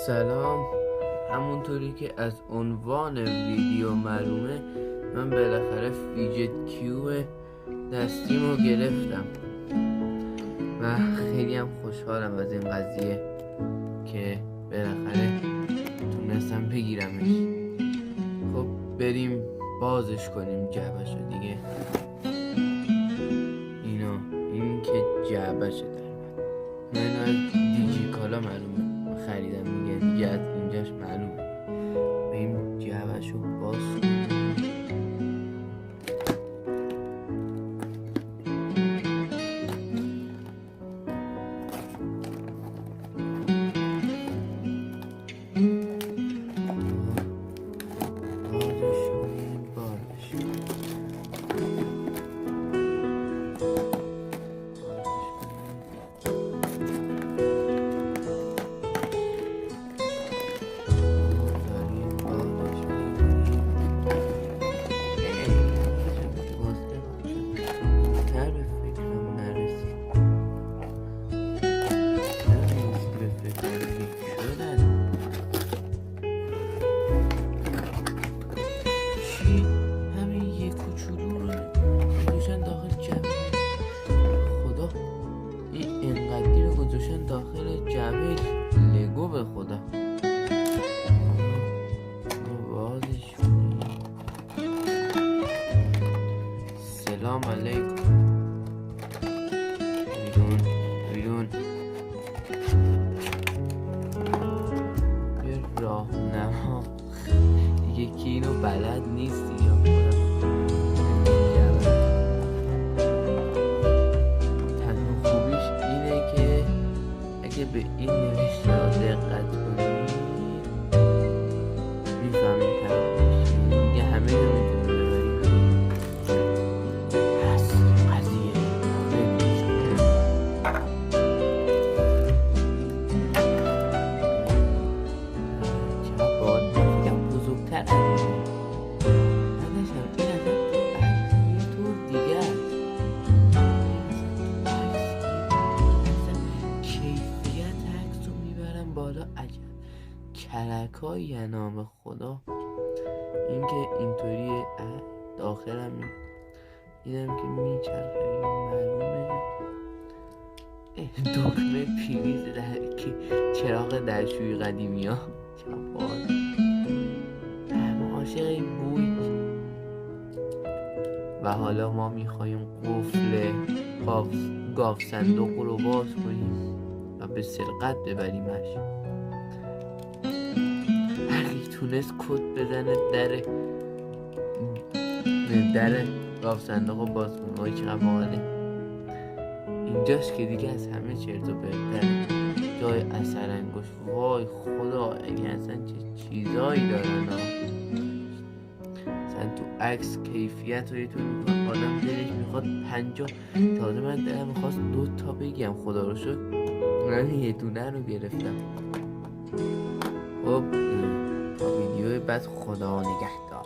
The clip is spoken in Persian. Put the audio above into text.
سلام. همونطوری که از عنوان ویدیو معلومه، من بالاخره فیجت کیوب دستیمو گرفتم و خیلی هم خوشحالم از این قضیه که بالاخره تونستم بگیرمش. خب بریم بازش کنیم جعبشو دیگه. این که جعبشه من اینو از دیجی کالا معلومه خریدم دیگه از اینجاش معلومه. بریم جعبشو باز کنیم. داخل جعبه لگو به خدا بازش کنیم. سلام علیکم. بیرون یه راهنما دیگه که اینو بلد نیستی یا به این نوشته ها دقت کنید میفهمید طرفش دیگه همه رو میتونید ببرید. پس قضیه چرا باید بگم بزرگتر از این نداشتم این اصلا یه طور دیگه است. بالا عجب کلکایی یا نام خدا. این که اینطوریه داخلم اینم که میچرخه معلومه دکمه پیریز که چراغ درشوی قدیمی ها چپال همه عاشق این بوی. و حالا ما میخواییم قفل گاف صندوق رو باز کنیم و به سرقت ببریمش. هرکی تونست کد بزنه در گاف صندوق رو باز کنه. وای چقدر باحاله. اینجاست که دیگه از همه چرت و پرتره. جای اثر انگشت. وای خدا این اصلا چه چیزایی دارن اصلا تو عکس کیفیت رو یه طور میکنن آدم دلش میخواد 50. تازه من دلم میخواست 2 تا بگم خدا رو شکر من یه دونه رو گرفتم. خب تا ویدیو بعد خدا نگهدار.